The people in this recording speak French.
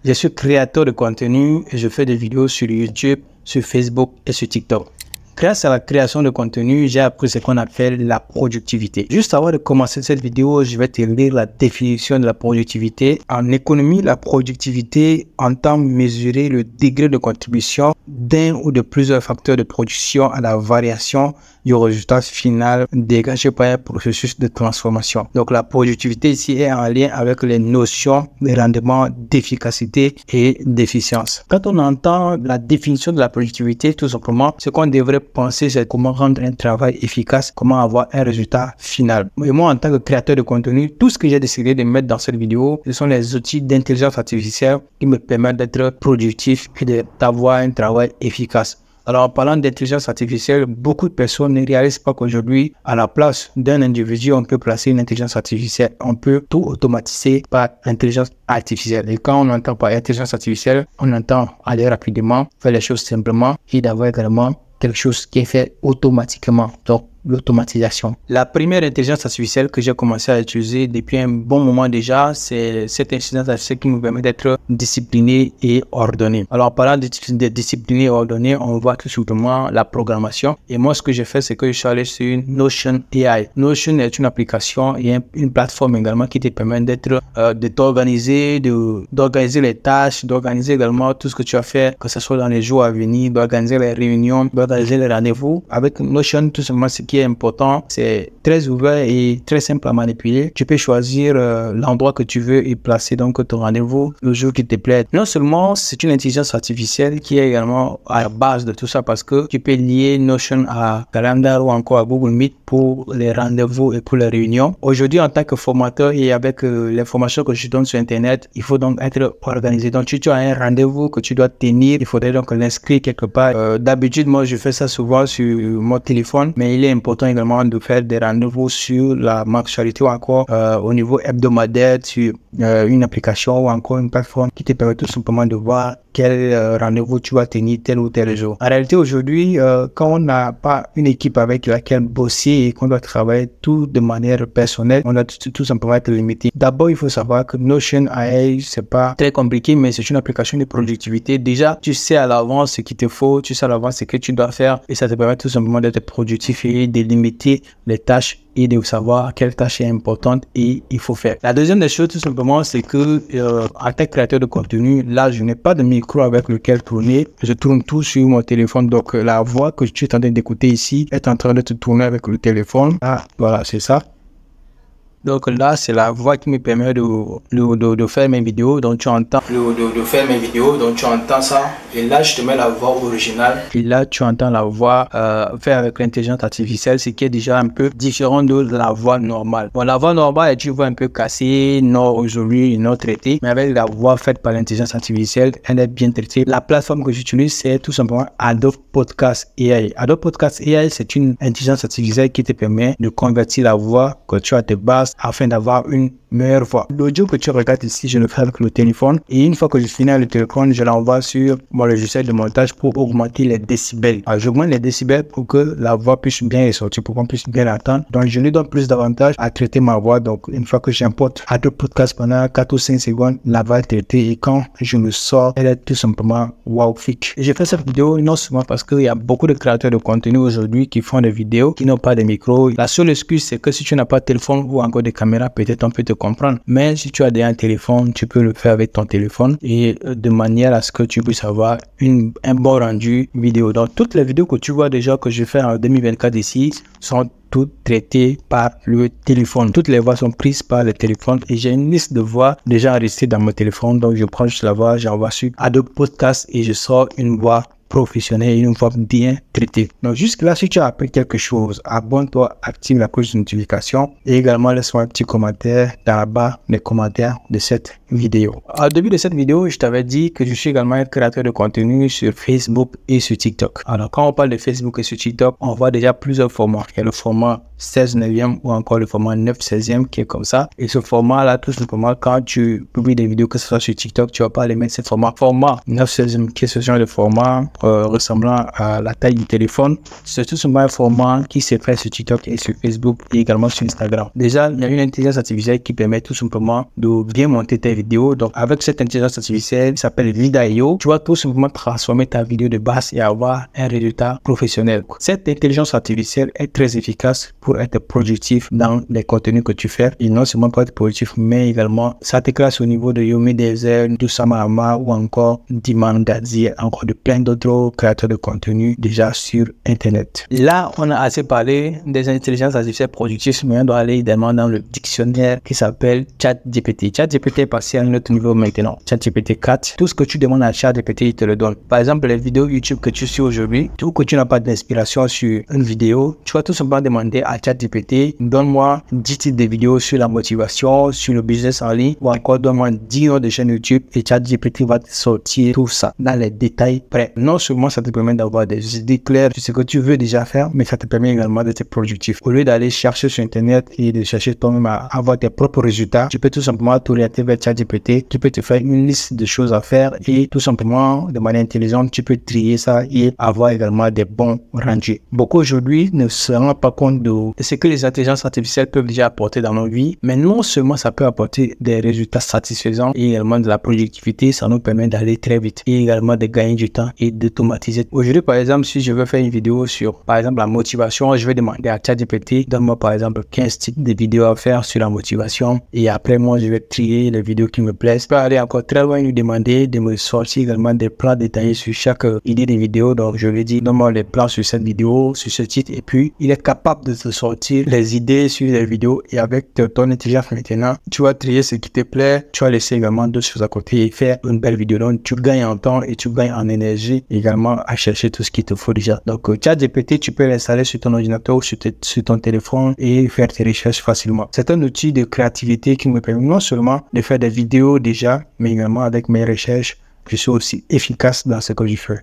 Je suis créateur de contenu et je fais des vidéos sur YouTube, sur Facebook et sur TikTok. Grâce à la création de contenu, j'ai appris ce qu'on appelle la productivité. Juste avant de commencer cette vidéo, je vais te lire la définition de la productivité. En économie, la productivité entend mesurer le degré de contribution d'un ou de plusieurs facteurs de production à la variation du résultat final dégagé par un processus de transformation. Donc la productivité ici est en lien avec les notions de rendement, d'efficacité et d'efficience. Quand on entend la définition de la productivité, tout simplement, ce qu'on devrait penser, c'est comment rendre un travail efficace, comment avoir un résultat final. Et moi, en tant que créateur de contenu, tout ce que j'ai décidé de mettre dans cette vidéo, ce sont les outils d'intelligence artificielle qui me permettent d'être productif et d'avoir un travail efficace. Alors, en parlant d'intelligence artificielle, beaucoup de personnes ne réalisent pas qu'aujourd'hui, à la place d'un individu, on peut placer une intelligence artificielle. On peut tout automatiser par l'intelligence artificielle. Et quand on entend par intelligence artificielle, on entend aller rapidement, faire les choses simplement et d'avoir également quelque chose qui est fait automatiquement. Donc, l'automatisation. La première intelligence artificielle que j'ai commencé à utiliser depuis un bon moment déjà, c'est cette intelligence artificielle qui nous permet d'être discipliné et ordonné. Alors, en parlant de discipliné et ordonné, on voit tout simplement la programmation. Et moi, ce que j'ai fait, c'est que je suis allé sur Notion AI. Notion est une application et une plateforme également qui te permet de t'organiser, d'organiser les tâches, d'organiser également tout ce que tu as fait, que ce soit dans les jours à venir, d'organiser les réunions, d'organiser les rendez-vous. Avec Notion, tout simplement, ce qui est important, c'est très ouvert et très simple à manipuler. Tu peux choisir l'endroit que tu veux et placer donc ton rendez-vous le jour qui te plaît. Non seulement c'est une intelligence artificielle qui est également à la base de tout ça parce que tu peux lier Notion à Calendar ou encore à Google Meet pour les rendez-vous et pour les réunions. Aujourd'hui, en tant que formateur et avec l'information que je donne sur Internet, il faut donc être organisé. Donc, si tu as un rendez-vous que tu dois tenir, il faudrait donc l'inscrire quelque part. D'habitude, moi, je fais ça souvent sur mon téléphone, mais il est important également de faire des rendez-vous sur la mensualité ou encore au niveau hebdomadaire sur une application ou encore une plateforme qui te permet tout simplement de voir quel rendez-vous tu vas tenir tel ou tel jour. En réalité, aujourd'hui, quand on n'a pas une équipe avec laquelle bosser et qu'on doit travailler tout de manière personnelle, on doit tout simplement être limité. D'abord, il faut savoir que Notion AI, c'est pas très compliqué, mais c'est une application de productivité. Déjà, tu sais à l'avance ce qu'il te faut, tu sais à l'avance ce que tu dois faire et ça te permet tout simplement d'être productif et de limiter les tâches et de savoir quelle tâche est importante et il faut faire. La deuxième des choses, tout simplement, c'est que en tant que créateur de contenu, là, je n'ai pas de micro avec lequel tourner. Je tourne tout sur mon téléphone. Donc, la voix que tu es en train d'écouter ici est en train de te tourner avec le téléphone. Ah, voilà, c'est ça. Donc là, c'est la voix qui me permet de faire mes vidéos. Donc tu entends de faire mes vidéos. Donc tu entends ça. Et là, je te mets la voix originale. Et là, tu entends la voix faite avec l'intelligence artificielle, ce qui est déjà un peu différent de la voix normale. Bon, la voix normale est une voix un peu cassée, non résolue, non traitée. Mais avec la voix faite par l'intelligence artificielle, elle est bien traitée. La plateforme que j'utilise, c'est tout simplement Adobe Podcast AI. Adobe Podcast AI, c'est une intelligence artificielle qui te permet de convertir la voix que tu as de base afin d'avoir une meilleure voix. L'audio que tu regardes ici, je le fais avec le téléphone et une fois que je finis avec le téléphone, je l'envoie sur mon logiciel de montage pour augmenter les décibels. Alors, j'augmente les décibels pour que la voix puisse bien ressortir, pour qu'on puisse bien l'entendre. Donc, je lui donne plus d'avantages à traiter ma voix. Donc, une fois que j'importe Adobe Podcast pendant 4 ou 5 secondes, la voix est traitée et quand je me sors, elle est tout simplement wowfique. Et j'ai fait cette vidéo non seulement parce qu'il y a beaucoup de créateurs de contenu aujourd'hui qui font des vidéos, qui n'ont pas de micro. La seule excuse, c'est que si tu n'as pas de téléphone ou encore de caméra, peut-être on peut te comprendre. Mais si tu as déjà un téléphone, tu peux le faire avec ton téléphone et de manière à ce que tu puisses avoir un bon rendu vidéo. Donc, toutes les vidéos que tu vois déjà que je fais en 2024 ici sont toutes traitées par le téléphone. Toutes les voix sont prises par le téléphone et j'ai une liste de voix déjà enregistrées dans mon téléphone. Donc, je prends juste la voix, j'envoie sur Adobe Podcast et je sors une voix professionnelle et une voix bien traitée. Donc jusque là, si tu as appris quelque chose, abonne-toi, active la cloche de notification et également laisse-moi un petit commentaire dans la barre des commentaires de cette vidéo. Au début de cette vidéo, je t'avais dit que je suis également un créateur de contenu sur Facebook et sur TikTok. Alors quand on parle de Facebook et sur TikTok, on voit déjà plusieurs formats. Il y a le format 16/9 ou encore le format 9/16 qui est comme ça. Et ce format-là, tout simplement, quand tu publies des vidéos, que ce soit sur TikTok, tu vas pas les mettre ce format 9/16 qui est ce genre de format ressemblant à la taille du téléphone. C'est tout simplement un format qui se fait sur TikTok et sur Facebook et également sur Instagram. Déjà, il y a une intelligence artificielle qui permet tout simplement de bien monter tes vidéos. Donc, avec cette intelligence artificielle qui s'appelle Vidao, tu vas tout simplement transformer ta vidéo de base et avoir un résultat professionnel. Cette intelligence artificielle est très efficace pour être productif dans les contenus que tu fais. Et non seulement pour être productif, mais également, ça te classe au niveau de Yomi Dezen, Doussama Ama ou encore Diman Dadzi, encore de plein d'autres créateurs de contenu déjà sur Internet. Là, on a assez parlé des intelligences artificielles productives, mais on doit aller également dans le dictionnaire qui s'appelle ChatGPT. ChatGPT est passé à un autre niveau maintenant. ChatGPT 4, tout ce que tu demandes à ChatGPT, il te le donne. Par exemple, les vidéos YouTube que tu suis aujourd'hui, ou que tu n'as pas d'inspiration sur une vidéo, tu vas tout simplement demander à ChatGPT, donne-moi 10 titres de vidéos sur la motivation, sur le business en ligne, ou encore donne-moi 10 noms de chaînes YouTube, et ChatGPT va te sortir tout ça dans les détails prêts. Non seulement ça te permet d'avoir des idées claires sur ce que tu veux déjà faire, mais ça te permet également d'être productif. Au lieu d'aller chercher sur Internet et de chercher toi-même à avoir tes propres résultats, tu peux tout simplement t'orienter vers ChatGPT. Tu peux te faire une liste de choses à faire et tout simplement, de manière intelligente, tu peux trier ça et avoir également des bons rendus. Beaucoup aujourd'hui ne se rendent pas compte de ce que les intelligences artificielles peuvent déjà apporter dans nos vies, mais non seulement ça peut apporter des résultats satisfaisants et également de la productivité, ça nous permet d'aller très vite et également de gagner du temps et d'automatiser. Aujourd'hui, par exemple, si je veux faire une vidéo sur, par exemple, la motivation, je vais demander à ChatGPT, donne-moi par exemple 15 types de vidéos à faire sur la motivation et après moi, je vais trier les vidéos qui me plaisent. Je peux aller encore très loin et lui demander de me sortir également des plans détaillés sur chaque idée de vidéo. Donc, je lui dis, donne-moi les plans sur cette vidéo, sur ce titre et puis il est capable de te sortir les idées sur les vidéos et avec ton intelligence maintenant, tu vas trier ce qui te plaît, tu vas laisser également d'autres choses à côté et faire une belle vidéo. Donc, tu gagnes en temps et tu gagnes en énergie également à chercher tout ce qu'il te faut déjà. Donc, ChatGPT, tu peux l'installer sur ton ordinateur ou sur ton téléphone et faire tes recherches facilement. C'est un outil de créativité qui me permet non seulement de faire des vidéos déjà, mais également avec mes recherches, je suis aussi efficace dans ce que je fais.